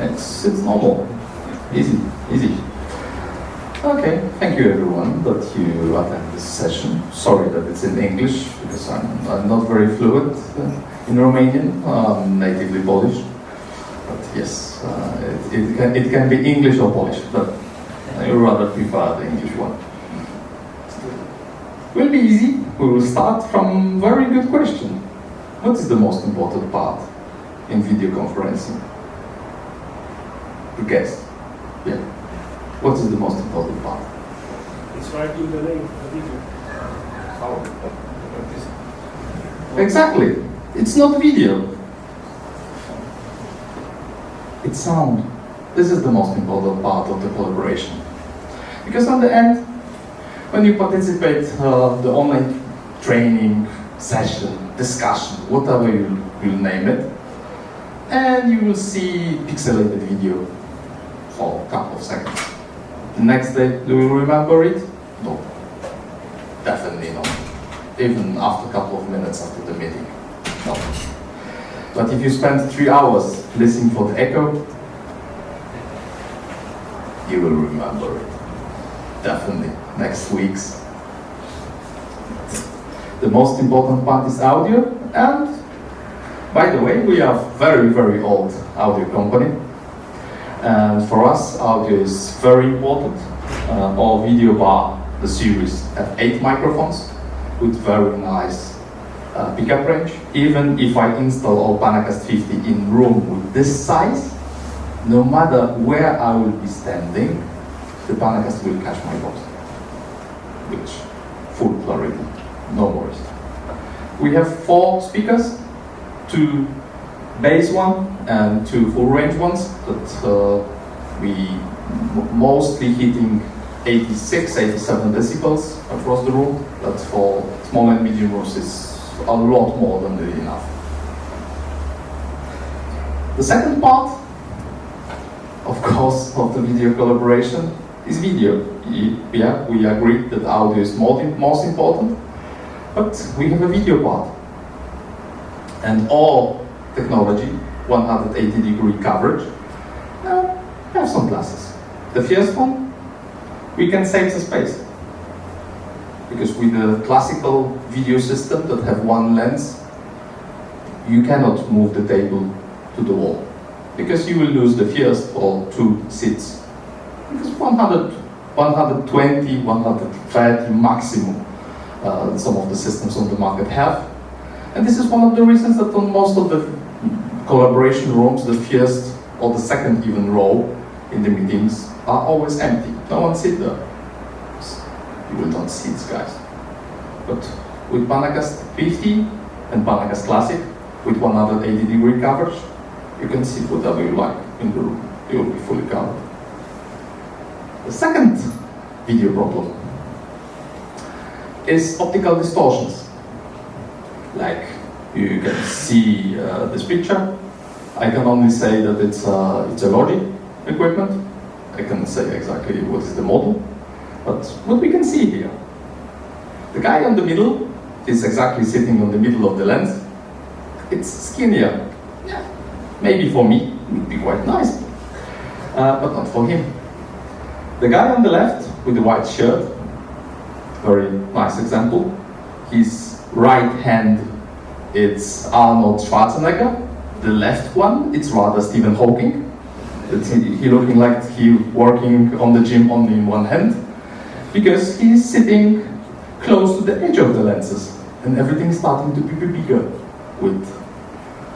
It's normal. Easy. Okay, thank you everyone that you attend this session. Sorry that it's in English, because I'm not very fluent in Romanian. I'm natively Polish. But yes, it can be English or Polish, but I rather prefer the English one. Will be easy. We will start from very good question. What is the most important part in video conferencing? The guest. Yeah. What is the most important part? It's writing the name of the video. How? Exactly. It's not video. It's sound. This is the most important part of the collaboration. Because on the end, when you participate the online training, session, discussion, whatever you name it, and you will see pixelated video for a couple of seconds. The next day, do you remember it? No. Definitely not. Even after a couple of minutes after the meeting. No. But if you spend 3 hours listening for the echo, you will remember it. Definitely. Next week's. The most important part is audio, and by the way, we are very, very old audio company. And for us, audio is very important. Our video bar, the series, have 8 microphones with very nice pickup range. Even if I install our Panacast 50 in room with this size, no matter where I will be standing, the Panacast will catch my voice. Which, full clarity, no worries. We have 4 speakers, 2 bass one and 2 full range ones that we mostly hitting 86, 87 decibels across the room. That for small and medium rooms is a lot more than enough. The second part, of course, of the video collaboration is video. Yeah, we agree that audio is most important, but we have a video part. And all technology, 180-degree coverage, have some pluses. The first one, we can save the space. Because with the classical video system that have one lens, you cannot move the table to the wall. Because you will lose the first or 2 seats. Because 120, 130 maximum, some of the systems on the market have. And this is one of the reasons that on most of the collaboration rooms, the first or the second even row in the meetings are always empty. No one sits there. You will not see it, guys. But with Panacast 50 and Panacast Classic, with 180-degree coverage, you can see whatever you like in the room. You will be fully covered. The second video problem is optical distortions. Like you can see this picture. I can only say that it's a Logi equipment. I can say exactly what is the model. But what we can see here, the guy on the middle is exactly sitting on the middle of the lens. It's skinnier. Yeah, maybe for me it would be quite nice, but not for him. The guy on the left with the white shirt, very nice example. His right hand, it's Arnold Schwarzenegger. The left one, it's rather Stephen Hawking. He looking like he working on the gym only in one hand, because he's sitting close to the edge of the lenses, and everything is starting to be bigger with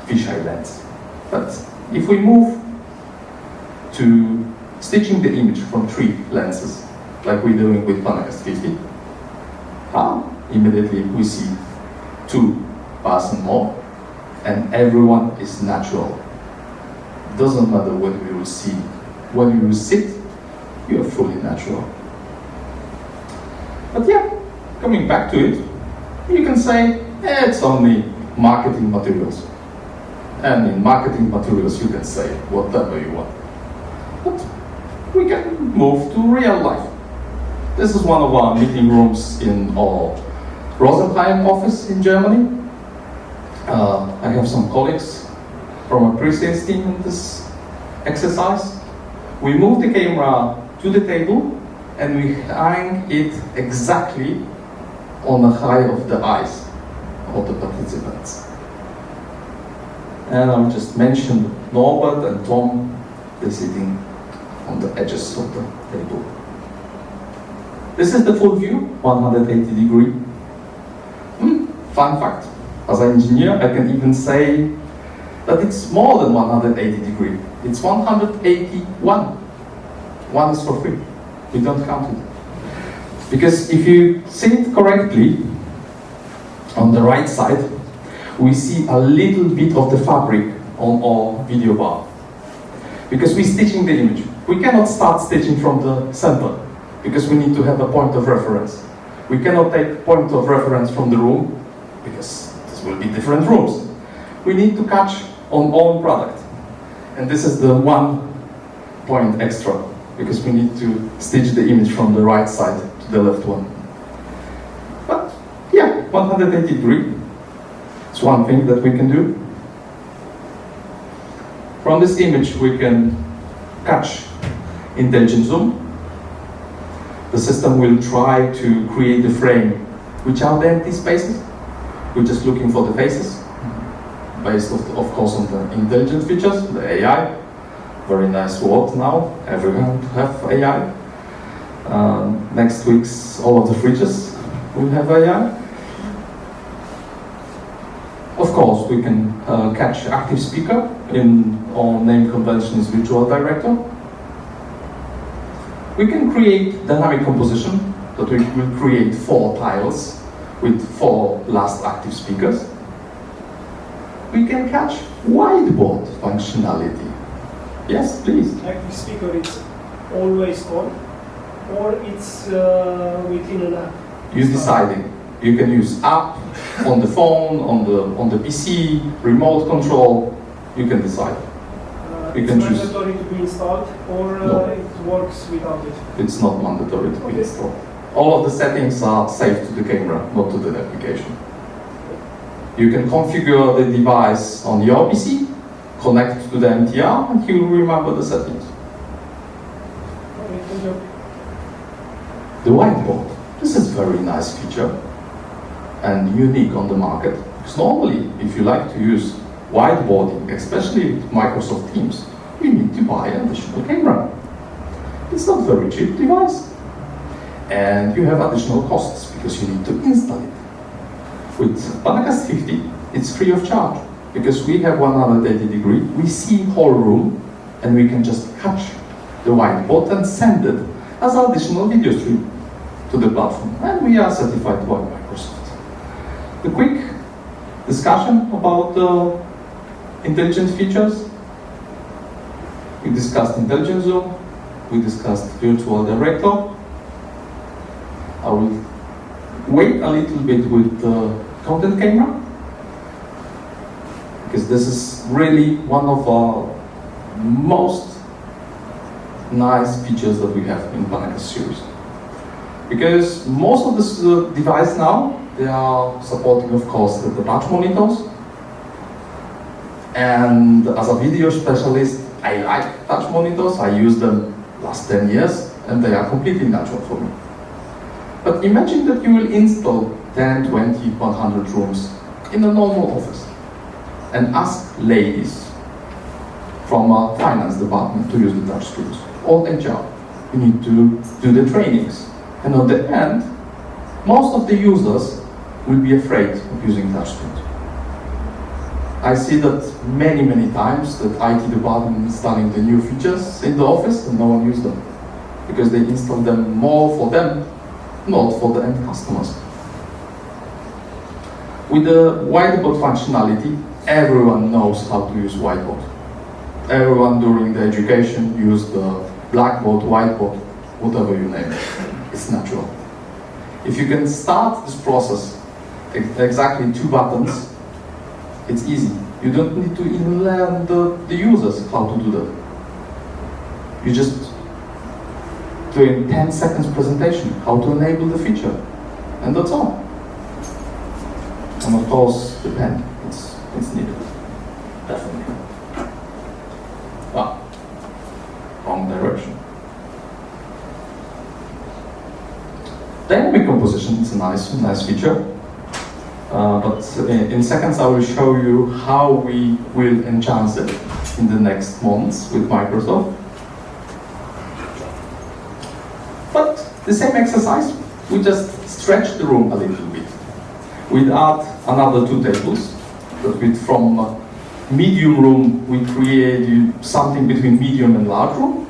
fisheye lens. But if we move to stitching the image from 3 lenses, like we're doing with Panacast 50, immediately we see 2 person more, and everyone is natural. Doesn't matter when we will see. When you will sit, you are fully natural. But yeah, coming back to it, you can say, it's only marketing materials. And in marketing materials, you can say whatever you want. But we can move to real life. This is one of our meeting rooms in our Rosenheim office in Germany. I have some colleagues from a pre-sales team in this exercise. We move the camera to the table and we hang it exactly on the height of the eyes of the participants. And I'll just mention Norbert and Tom, they're sitting on the edges of the table. This is the full view, 180 degree. Fun fact, as an engineer, I can even say that it's more than 180 degree. It's 181. One is for free. We don't count it. Because if you see it correctly, on the right side, we see a little bit of the fabric on our video bar. Because we're stitching the image. We cannot start stitching from the center, because we need to have a point of reference. We cannot take point of reference from the room, because this will be different rooms. We need to catch on our product. And this is the 1 point extra, because we need to stitch the image from the right side to the left one. But yeah, 180 degree. It's one thing that we can do. From this image we can catch intelligent zoom. The system will try to create a frame which are the empty spaces. We're just looking for the faces, based of course on the intelligent features, the AI. Very nice word now, everyone have AI. Next week's all of the fridges will have AI. Of course, we can catch active speaker. In our name convention is visual director. We can create dynamic composition, that we will create 4 tiles with 4 last active speakers. We can catch whiteboard functionality. Yes, please. Active speaker, it's always on, or it's within an app? You're deciding. You can use app, on the phone, on the PC, remote control. You can decide. You can it's choose. mandatory to be installed, or No. it works without it? It's not mandatory to be Okay. installed. All of the settings are saved to the camera, not to the application. You can configure the device on your PC, connect to the MTR, and he will remember the settings. Okay, thank you. The whiteboard. This is a very nice feature and unique on the market. Because normally, if you like to use whiteboarding, especially with Microsoft Teams, you need to buy an additional camera. It's not a very cheap device. And you have additional costs because you need to install it. With Panacast 50, it's free of charge because we have 180 degree, we see whole room, and we can just catch the whiteboard and send it as an additional video stream to the platform. And we are certified by Microsoft. A quick discussion about the intelligent features. We discussed intelligent zoom, we discussed virtual director. I will wait a little bit with the content camera, because this is really one of our most nice features that we have in Panacast series. Because most of this device now, they are supporting, of course, the touch monitors. And as a video specialist, I like touch monitors. I use them last 10 years, and they are completely natural for me. But imagine that you will install 10, 20, 100 rooms in a normal office and ask ladies from a finance department to use the touch screens, or HR. You need to do the trainings. And at the end, most of the users will be afraid of using touch screens. I see that many, many times that IT department installing the new features in the office and no one uses them. Because they install them more for them, not for the end customers. With the whiteboard functionality, everyone knows how to use whiteboard. Everyone during the education used the blackboard, whiteboard, whatever you name it. It's natural. If you can start this process exactly 2 buttons, it's easy. You don't need to even learn the users how to do that. You just doing 10 seconds presentation, how to enable the feature, and that's all. And of course, the pen, it's needed, definitely. direction. Dynamic composition is a nice feature, but in seconds I will show you how we will enhance it in the next months with Microsoft. But the same exercise, we just stretch the room a little bit. We add another 2 tables, but from medium room we create something between medium and large room.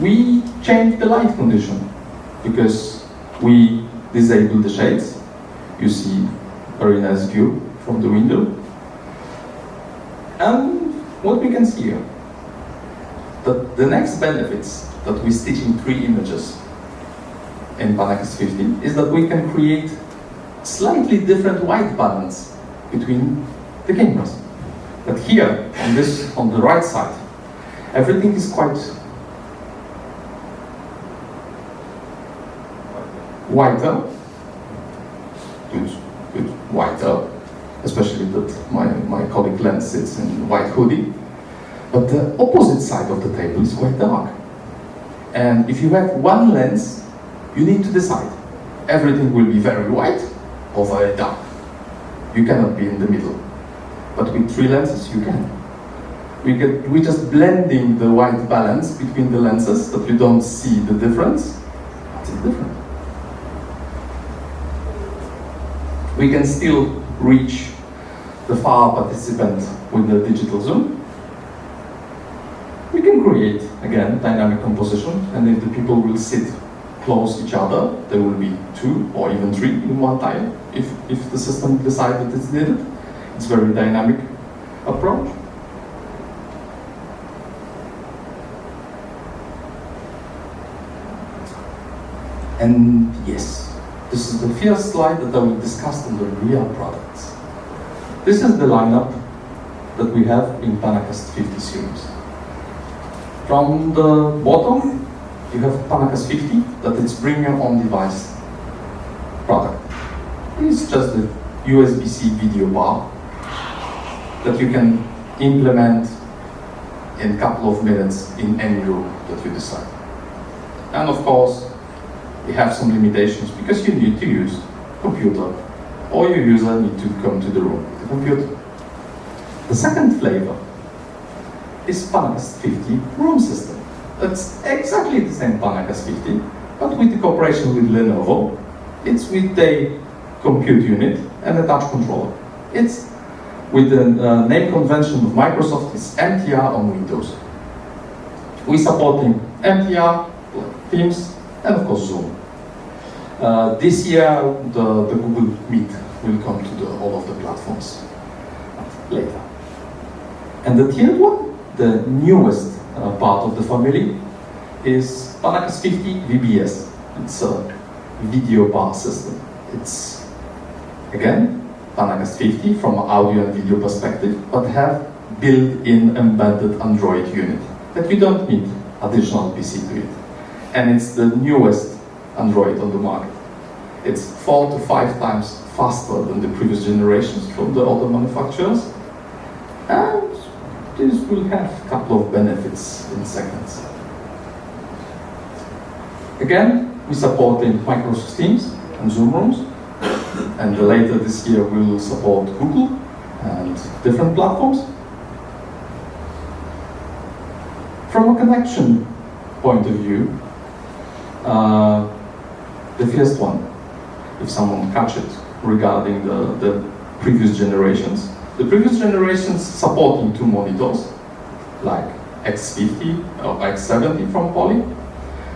We change the light condition because we disable the shades. You see very nice view from the window. And what we can see here, that the next benefits that we stitch in 3 images in Panacast 50 is that we can create slightly different white balance between the cameras. But here, on the right side, everything is quite whiter, good whiter, especially that my colleague Len sits in white hoodie. But the opposite side of the table is quite dark. And if you have one lens, you need to decide. Everything will be very white or very dark. You cannot be in the middle. But with 3 lenses, you can. We just blending the white balance between the lenses that you don't see the difference. But it's different. We can still reach the far participant with the digital zoom. We can create, again, dynamic composition, and if the people will sit close each other, there will be 2 or even 3 in one tile, if the system decides that it's needed. It's a very dynamic approach. And yes, this is the first slide that I will discuss on the real products. This is the lineup that we have in Panacast 50 series. From the bottom, you have Panacast 50, that it's bring your own device product. It's just a USB-C video bar that you can implement in a couple of minutes in any room that you decide. And of course, you have some limitations because you need to use computer, or your user need to come to the room with the computer. The second flavor is Panacast 50 room system. That's exactly the same Panacast 50, but with the cooperation with Lenovo. It's with a compute unit and a touch controller. It's with the name convention of Microsoft, it's MTR on Windows. We're supporting MTR, Teams, and of course Zoom. This year, the Google Meet will come to all of the platforms later. And the third one, the newest part of the family, is Panacast 50 VBS. It's a video bar system. It's, again, Panacast 50 from an audio and video perspective, but have built-in embedded Android unit that you don't need additional PC to it. And it's the newest Android on the market. It's 4 to 5 times faster than the previous generations from the other manufacturers. And this will have a couple of benefits in seconds. Again, we support in Microsoft Teams and Zoom rooms. And later this year we will support Google and different platforms. From a connection point of view, the first one, if someone catch it, regarding the previous generations. The previous generations supporting 2 monitors, like X50 or X70 from Poly.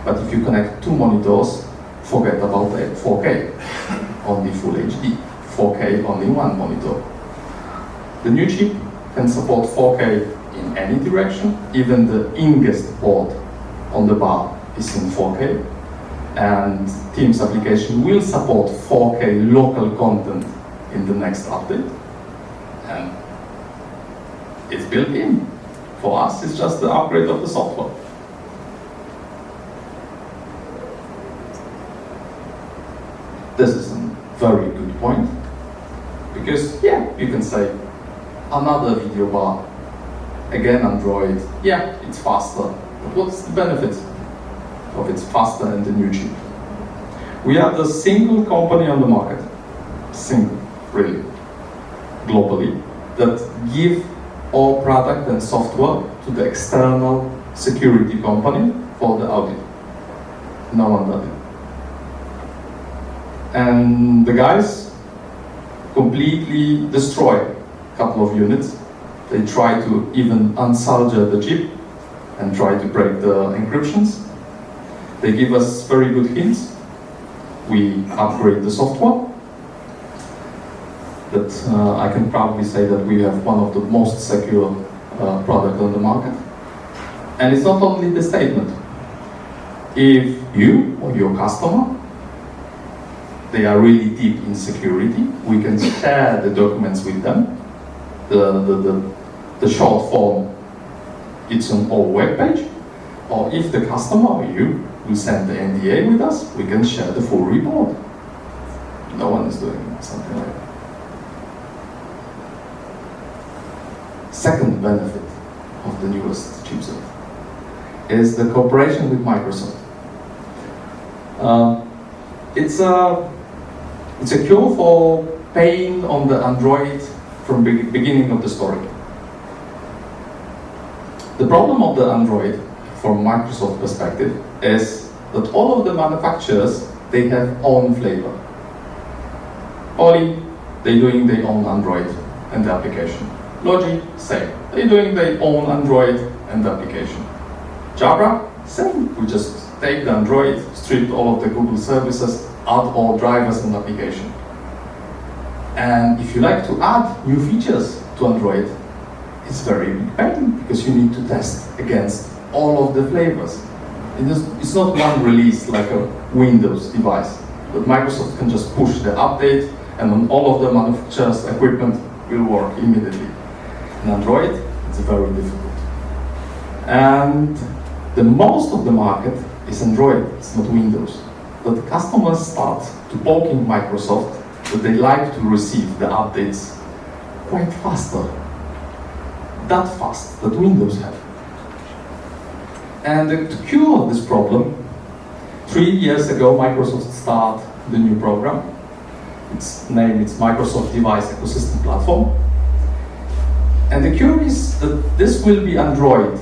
But if you connect 2 monitors, forget about 4K, only Full HD. 4K, only 1 monitor. The new chip can support 4K in any direction. Even the ingest port on the bar is in 4K. And Teams application will support 4K local content in the next update. And it's built in. For us, it's just the upgrade of the software. This is a very good point. Because, yeah, you can say another video bar Again, Android, yeah, it's faster. But what's the benefit of it's faster and the new chip? We are the single company on the market, single, really, globally, that give all product and software to the external security company for the audit. No one does it. And the guys completely destroy a couple of units. They try to even unsolder the chip and try to break the encryptions. They give us very good hints. We upgrade the software. That I can proudly say that we have one of the most secure products on the market. And it's not only the statement. If you or your customer, they are really deep in security, we can share the documents with them. The short form, it's on our webpage. Or if the customer or you will send the NDA with us, we can share the full report. No one is doing something like that. Second benefit of the newest chipset is the cooperation with Microsoft. It's a cure for pain on the Android from beginning of the story. The problem of the Android, from Microsoft perspective, is that all of the manufacturers, they have own flavor. Poly, they're doing their own Android and the application. Logi, same. They're doing their own Android and the application. JABRA, same. We just take the Android, strip all of the Google services, add all drivers and application. And if you like to add new features to Android, it's very big pain because you need to test against all of the flavors. It's not one release like a Windows device, but Microsoft can just push the update and on all of the manufacturers' equipment will work immediately. In Android, it's very difficult. And the most of the market is Android, it's not Windows. But customers start to poking Microsoft that they like to receive the updates quite faster. That fast that Windows have. And to cure this problem, 3 years ago Microsoft started the new program. Its name is Microsoft Device Ecosystem Platform. And the cure is that this will be Android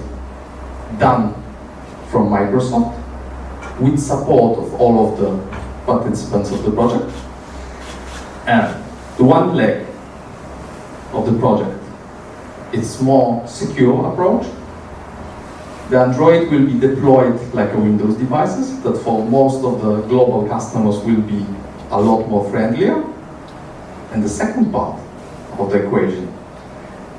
done from Microsoft with support of all of the participants of the project. And the one leg of the project, it's more secure approach. The Android will be deployed like a Windows devices, that for most of the global customers will be a lot more friendlier. And the second part of the equation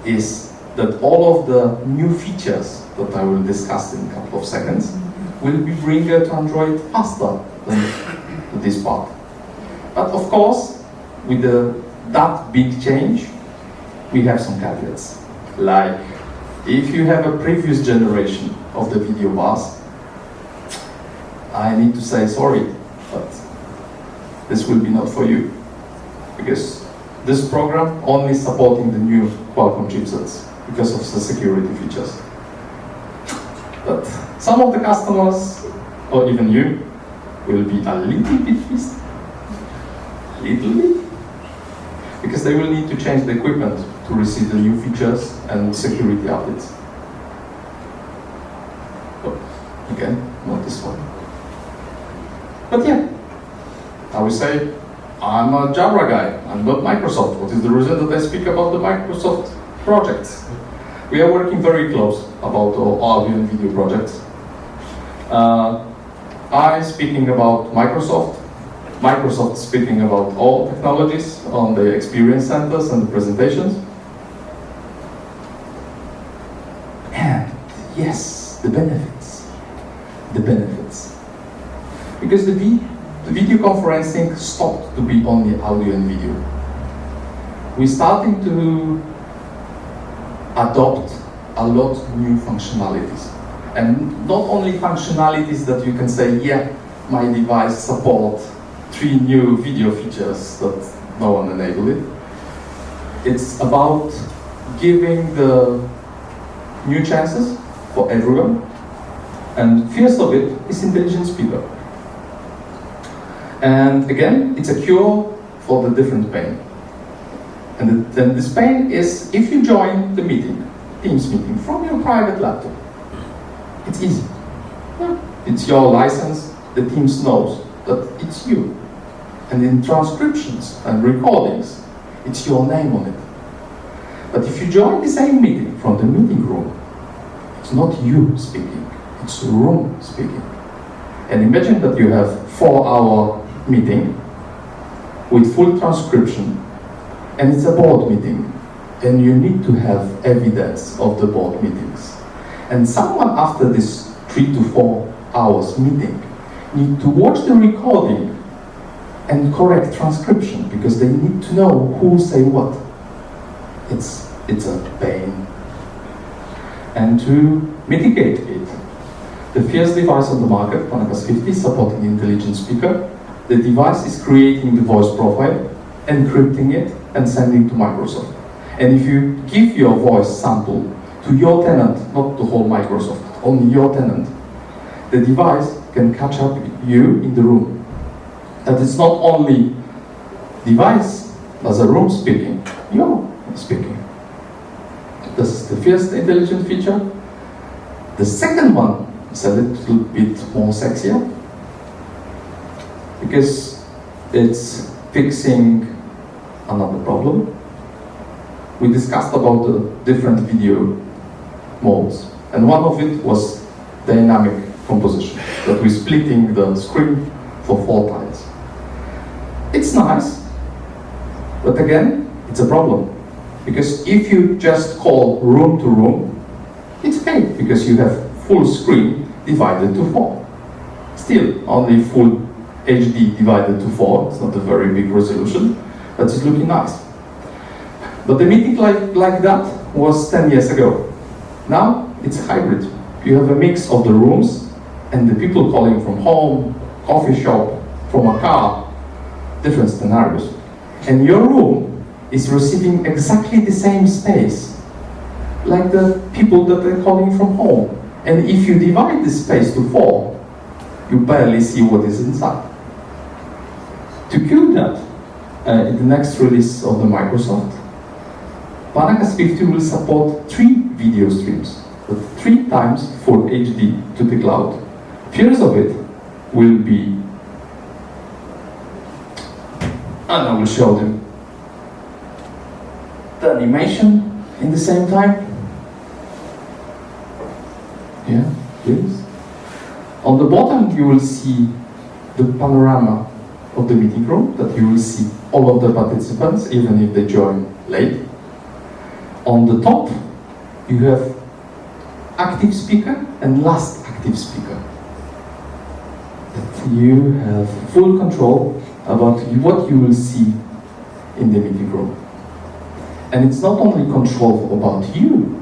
is that all of the new features that I will discuss in a couple of seconds will be brought to Android faster than this part. But of course, with that big change, we have some caveats. Like, if you have a previous generation of the video bus, I need to say sorry, but this will be not for you. Because this program only supporting the new Qualcomm chipsets because of the security features. But some of the customers, or even you, will be a little bit pissed. A little bit. Because they will need to change the equipment to receive the new features and security updates. Oh, again, not this one. But yeah, I will say, I'm a JABRA guy, I'm not Microsoft. What is the reason that I speak about the Microsoft projects? We are working very close about our audio and video projects. I'm speaking about Microsoft. Microsoft speaking about all technologies on the experience centers and the presentations. And yes, the benefits. The benefits. Because the video conferencing stopped to be only audio and video. We're starting to adopt a lot of new functionalities. And not only functionalities that you can say, yeah, my device supports 3 new video features that no one enabled it. It's about giving the new chances for everyone. And first of it is intelligent speaker. And again, it's a cure for the different pain. And then this pain is if you join the meeting, Teams meeting, from your private laptop. It's easy. Yeah. It's your license, the Teams knows that it's you. And in transcriptions and recordings, it's your name on it. But if you join the same meeting from the meeting room, it's not you speaking, it's the room speaking. And imagine that you have 4-hour meeting with full transcription, and it's a board meeting, and you need to have evidence of the board meetings. And someone after this 3 to 4 hours meeting need to watch the recording and correct transcription, because they need to know who say what. It's a pain. And to mitigate it, the first device on the market, Panakas 50, supporting intelligent speaker, the device is creating the voice profile, encrypting it, and sending to Microsoft. And if you give your voice sample to your tenant, not the whole Microsoft, only your tenant, the device can catch up you in the room. That it's not only device as a room speaking, you're speaking. This is the first intelligent feature. The second one is a little bit more sexier, because it's fixing another problem. We discussed about the different video modes, and one of it was dynamic composition, that we're splitting the screen for 4 tiles. It's nice, but again, it's a problem. Because if you just call room to room, it's okay, because you have full screen divided to 4. Still, only full HD divided to 4, it's not a very big resolution, but it's looking nice. But the meeting like that was 10 years ago. Now, it's hybrid. You have a mix of the rooms and the people calling from home, coffee shop, from a car, different scenarios. And your room is receiving exactly the same space like the people that are calling from home. And if you divide this space to 4, you barely see what is inside. To cure that, in the next release of the Microsoft, Panakas 50 will support 3 video streams, but 3 times full HD to the cloud. First of it will be, and I will show them the animation in the same time. Yeah, please. On the bottom you will see the panorama of the meeting room, that you will see all of the participants, even if they join late. On the top you have active speaker and last active speaker. That you have full control about what you will see in the meeting room. And it's not only control about you.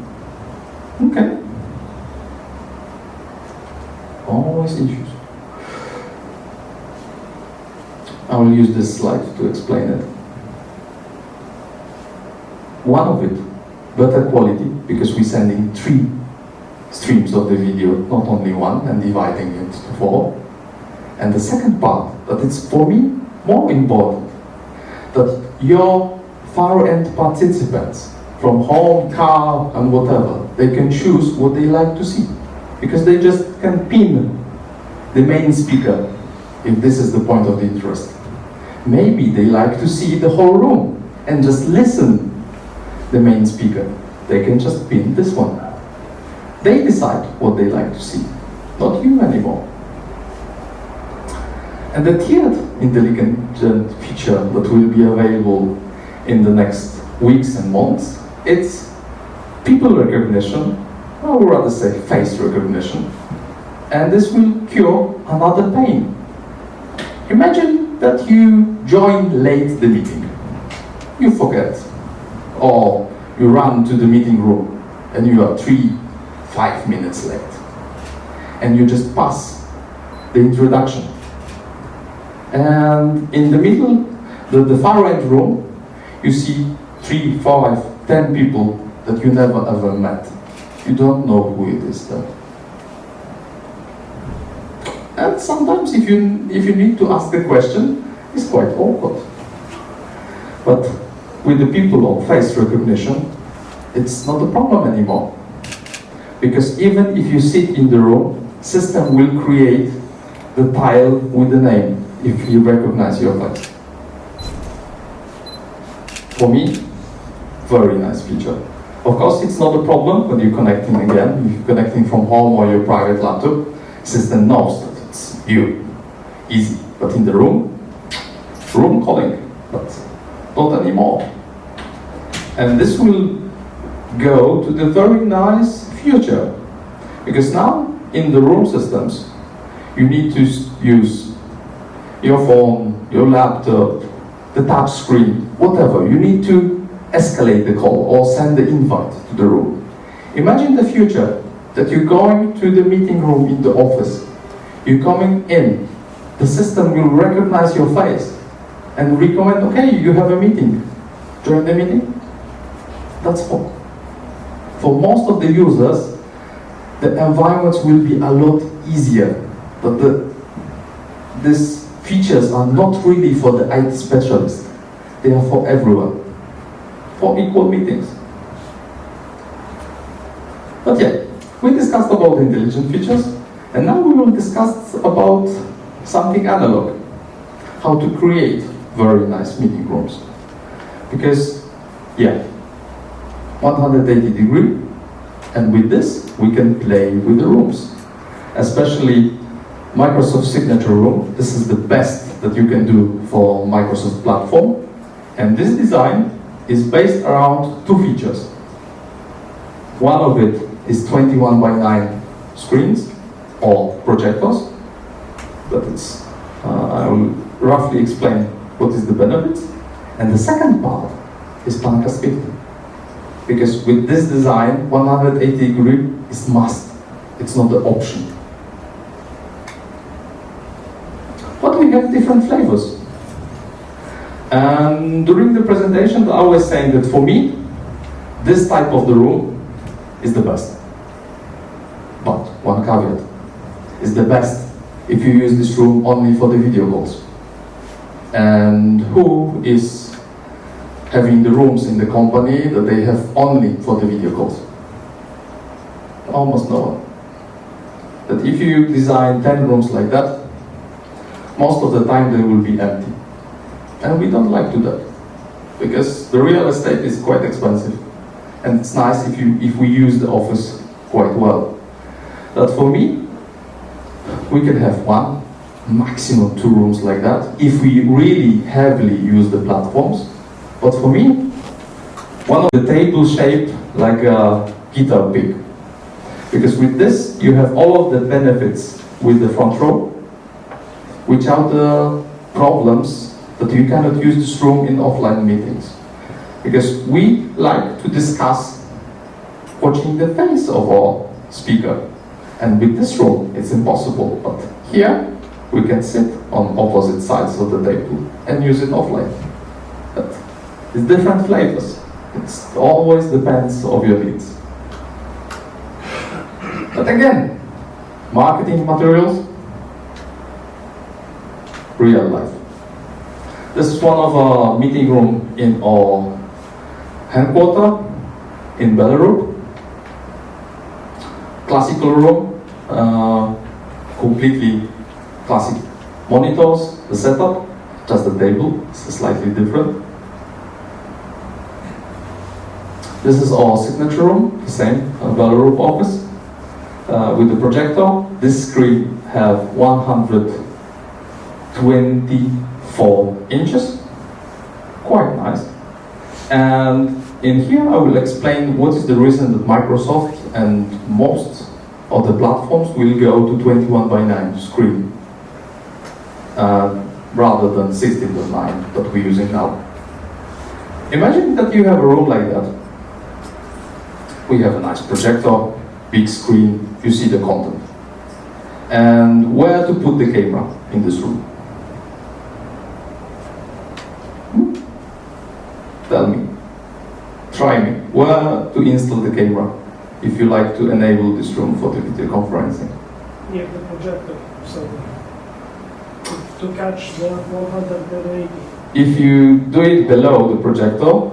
Okay. Always issues. I will use this slide to explain it. One of it, better quality, because we're sending 3 streams of the video, not only one, and dividing it to 4. And the second part, that it's for me more important, that your far-end participants from home, car, and whatever, they can choose what they like to see, because they just can pin the main speaker if this is the point of the interest. Maybe they like to see the whole room and just listen the main speaker. They can just pin this one. They decide what they like to see, not you anymore. And the third intelligent feature that will be available in the next weeks and months, it's people recognition, I would rather say face recognition. And this will cure another pain. Imagine that you join late the meeting. You forget, or you run to the meeting room and you are 5 minutes late. And you just pass the introduction. And in the middle, the far end room, you see 3, 5, 10 people that you never ever met You don't know who it is there. And sometimes if you need to ask a question, it's quite awkward. But with the people on face recognition, it's not a problem anymore. Because even if you sit in the room, system will create the tile with the name if you recognize your face. For me, very nice feature. Of course, it's not a problem when you're connecting again. If you're connecting from home or your private laptop, system knows that it's you. Easy. But in the room calling, but not anymore. And this will go to the very nice future. Because now, in the room systems, you need to use your phone, your laptop, the touch screen, whatever. You need to escalate the call or send the invite to the room. Imagine the future that you're going to the meeting room in the office. You're coming in, the system will recognize your face and recommend, okay, you have a meeting. Join the meeting. That's all. For most of the users, the environments will be a lot easier. But these features are not really for the IT specialist. They are for everyone. For equal meetings. But yeah, we discussed about intelligent features, and now we will discuss about something analog. How to create very nice meeting rooms. Because, yeah, 180 degree, and with this, we can play with the rooms. Especially Microsoft Signature Room. This is the best that you can do for Microsoft platform. And this design is based around two features. One of it is 21:9 screens or projectors, but I will roughly explain what is the benefits. And the second part is plan speed. Because with this design, 180 degree is must. It's not the option. But we have different flavors. And during the presentation, I was saying that for me, this type of the room is the best. But one caveat, it's the best if you use this room only for the video calls. And who is having the rooms in the company that they have only for the video calls? Almost no one. That if you design 10 rooms like that, most of the time they will be empty. And we don't like to do that, because the real estate is quite expensive. And it's nice if we use the office quite well. But for me, we can have one, maximum 2 rooms like that, if we really heavily use the platforms. But for me, one of the table shaped like a guitar pick. Because with this, you have all of the benefits with the front row, without the problems that you cannot use this room in offline meetings. Because we like to discuss watching the face of our speaker. And with this room, it's impossible. But here, we can sit on opposite sides of the table and use it offline. But it's different flavors. It always depends on your needs. But again, marketing materials, real life. This is one of our meeting room in our headquarters in Belarus. Classical room, completely classic monitors, the setup, just the table, it's slightly different. This is our signature room, the same Belarus office, with the projector. This screen have 124 inches, quite nice. And in here I will explain what is the reason that Microsoft and most of the platforms will go to 21:9 screen rather than 16:9 that we're using now. Imagine that you have a room like that. We have a nice projector, big screen, you see the content. And where to put the camera in this room? Tell me, try me, where to install the camera? if you like to enable this room for the video conferencing. Yeah, the projector, so to catch the 180. If you do it below the projector,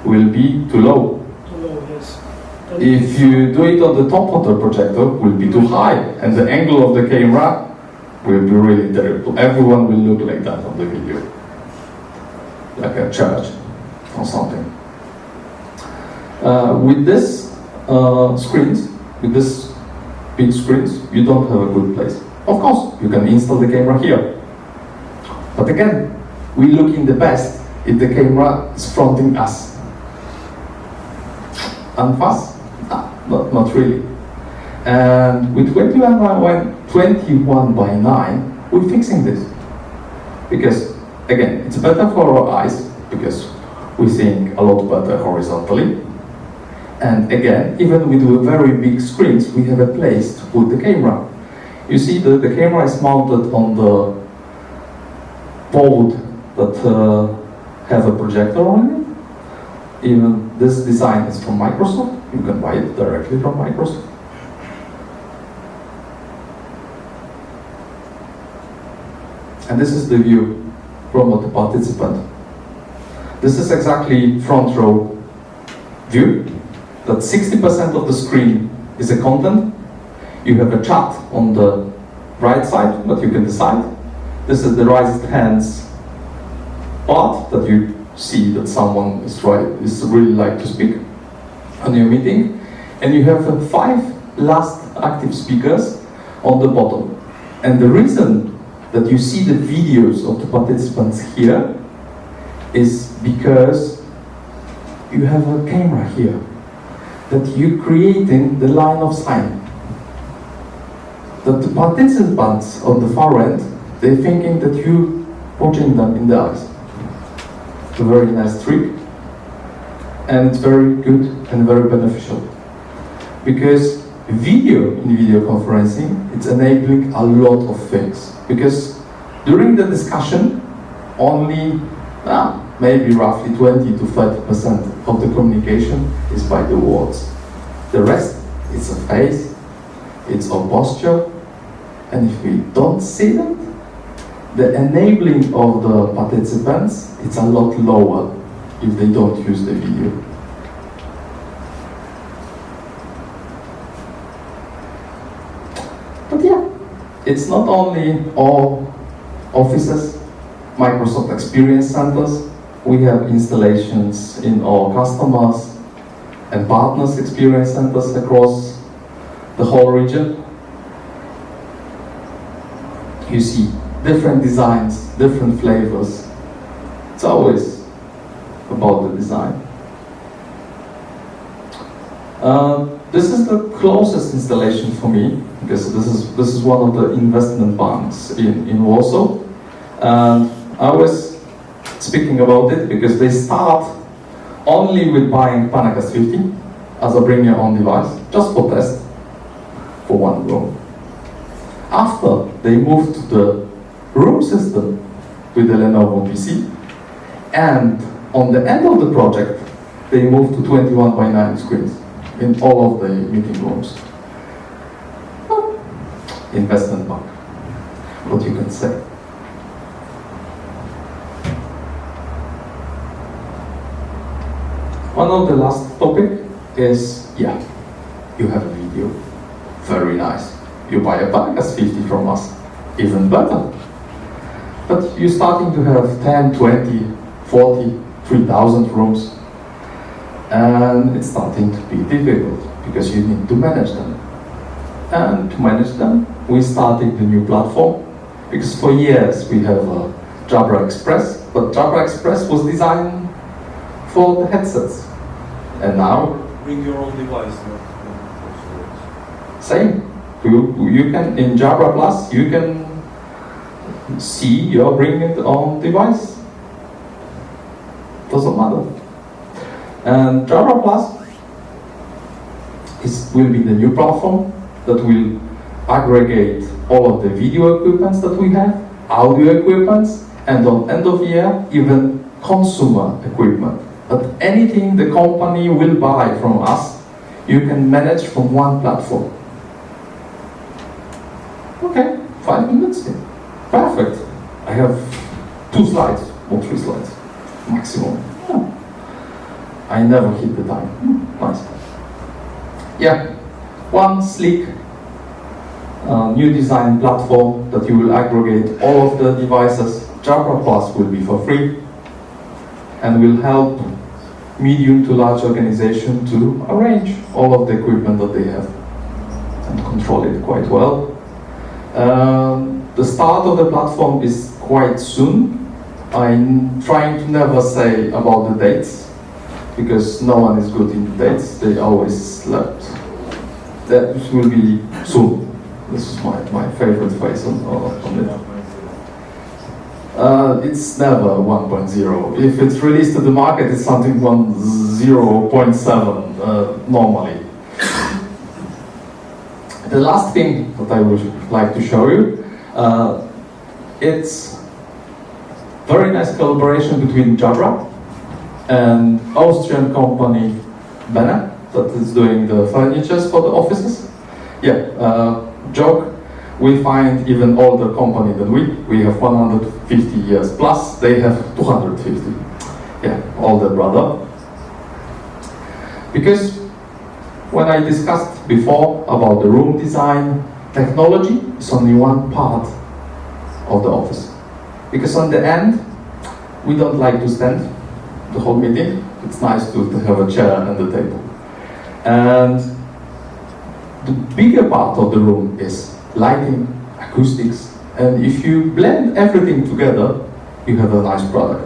will be too low. Too low, yes. And If you do it on the top of the projector, will be too high, and the angle of the camera will be really terrible. Everyone will look like that on the video, like a church or something. With this screens, with this big screens, you don't have a good place. Of course, you can install the camera here. But again, we look in the best if the camera is fronting us. And fast? Not really. And with 21 by 9, we're fixing this. Because, again, it's better for our eyes, because we think a lot better horizontally. And again, even with very big screens, we have a place to put the camera. You see the camera is mounted on the board that has a projector on it. Even this design is from Microsoft. You can buy it directly from Microsoft. And this is the view from the participant. This is exactly front row view. That 60% of the screen is a content. You have a chat on the right side, but you can decide. This is the raised hands part that you see that someone is really like to speak on your meeting. And you have 5 last active speakers on the bottom. And the reason that you see the videos of the participants here is because you have a camera here, that you're creating the line of sight. That the participants on the far end, they're thinking that you're watching them in the eyes. It's a very nice trick, and it's very good and very beneficial. Because video in video conferencing, it's enabling a lot of things. Because during the discussion, only maybe roughly 20 to 30% of the communication is by the words. The rest is a face, it's a posture, and if we don't see that, the enabling of the participants, it's a lot lower if they don't use the video. But yeah, it's not only all offices, Microsoft Experience Centers. We have installations in our customers and partners experience centers across the whole region. You see different designs, different flavors. It's always about the design. This is the closest installation for me, because this is one of the investment banks in Warsaw. And I was speaking about it because they start only with buying Panacast 50 as a bring your own device, just for test, for one room. After they moved to the room system with the Lenovo PC, and on the end of the project, they moved to 21 by 9 screens in all of the meeting rooms. Investment bank, what you can say. One of the last topic is, you have a video, very nice. You buy a Panacast 50 from us, even better. But you're starting to have 10, 20, 40, 3,000 rooms, and it's starting to be difficult because you need to manage them. And to manage them, we started the new platform, because for years we have JABRA Express, but JABRA Express was designed for the headsets. And now, bring your own device. Same. You can, in JABRA Plus, you can see you're bringing your own device. Doesn't matter. And JABRA Plus will be the new platform that will aggregate all of the video equipments that we have, audio equipments, and on end of year, even consumer equipment. But anything the company will buy from us, you can manage from one platform. Okay, 5 minutes. Perfect. I have 2 slides or 3 slides maximum. Yeah. I never hit the time. Nice. Yeah, one sleek new design platform that you will aggregate all of the devices. JABRA Plus will be for free and will help medium to large organizations to arrange all of the equipment that they have and control it quite well. The start of the platform is quite soon. I'm trying to never say about the dates because no one is good in the dates. They always slept. That will be soon. This is my favorite phrase on it. It's never 1.0. If it's released to the market, it's something 0.7 normally. The last thing that I would like to show you, it's very nice collaboration between JABRA and Austrian company Bene that is doing the furnitures for the offices. Yeah, joke. We find even older company than we. We have 150 years plus. They have 250. Yeah, older brother. Because when I discussed before about the room design, technology is only one part of the office. Because on the end, we don't like to stand the whole meeting. It's nice to have a chair and a table. And the bigger part of the room is lighting, acoustics, and if you blend everything together, you have a nice product.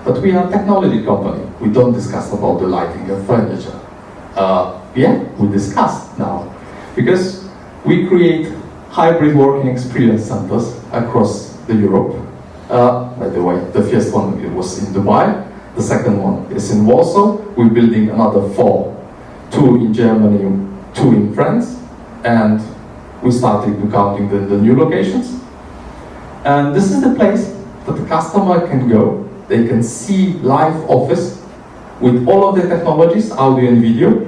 But we are a technology company. We don't discuss about the lighting and furniture. Yeah, we discuss now. Because we create hybrid working experience centers across the Europe. By the way, the first one was in Dubai. The second one is in Warsaw. We're building another 4. 2 in Germany, 2 in France. And we started counting the new locations. And this is the place that the customer can go. They can see live office with all of the technologies, audio and video.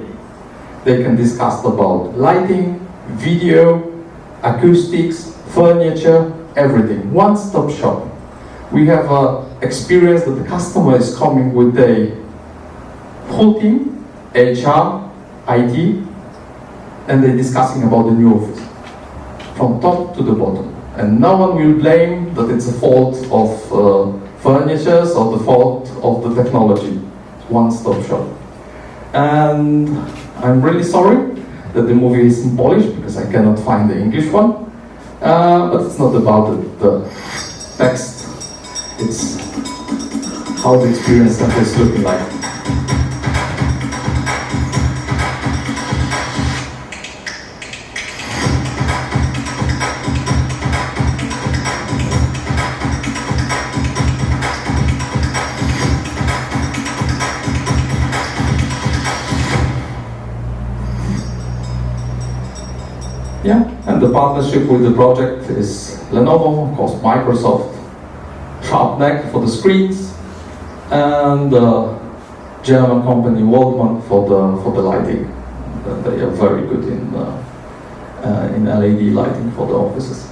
They can discuss about lighting, video, acoustics, furniture, everything. One-stop shop. We have an experience that the customer is coming with a whole team, HR, IT, and they're discussing about the new office from top to the bottom. And no one will blame that it's a fault of furniture or the fault of the technology. It's one-stop shop. And I'm really sorry that the movie is in Polish because I cannot find the English one. But it's not about the text. It's how the experience center is looking like. Yeah, and the partnership with the project is Lenovo, of course, Microsoft, Sharpneck for the screens, and German company Waldmann for the lighting. They are very good in LED lighting for the offices.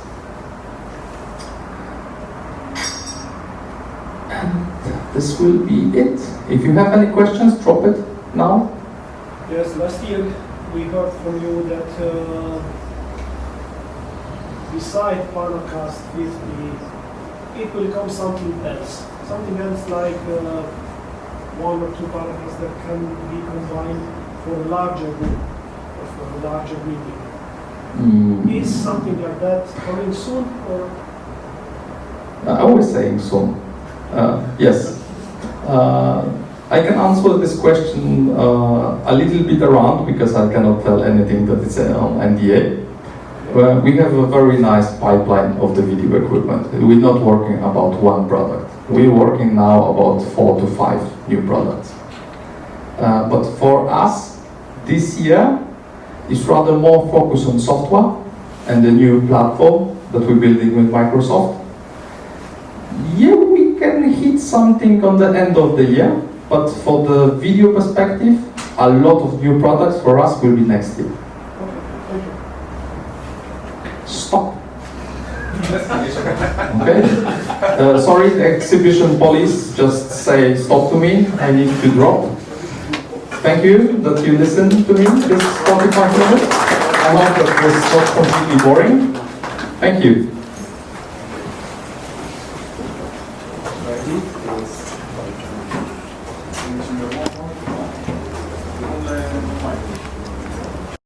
And this will be it. If you have any questions, drop it now. Yes, last year we heard from you that beside Paracast 50, it will come something else. Something else like 1 or 2 Paracasts that can be combined for a larger room or for a larger meeting. Is something like that coming soon, or? I was saying soon. Yes. I can answer this question a little bit around because I cannot tell anything that is on NDA. We have a very nice pipeline of the video equipment. We're not working about one product. We're working now about 4 to 5 new products. But for us, this year is rather more focused on software and the new platform that we're building with Microsoft. Yeah, we can hit something on the end of the year, but for the video perspective, a lot of new products for us will be next year. Okay, thank you. Stop. Okay. Sorry, the exhibition police just say stop to me. I need to drop. Thank you that you listened to me this 45 minutes. I hope that was not completely boring. Thank you. Seconde mic.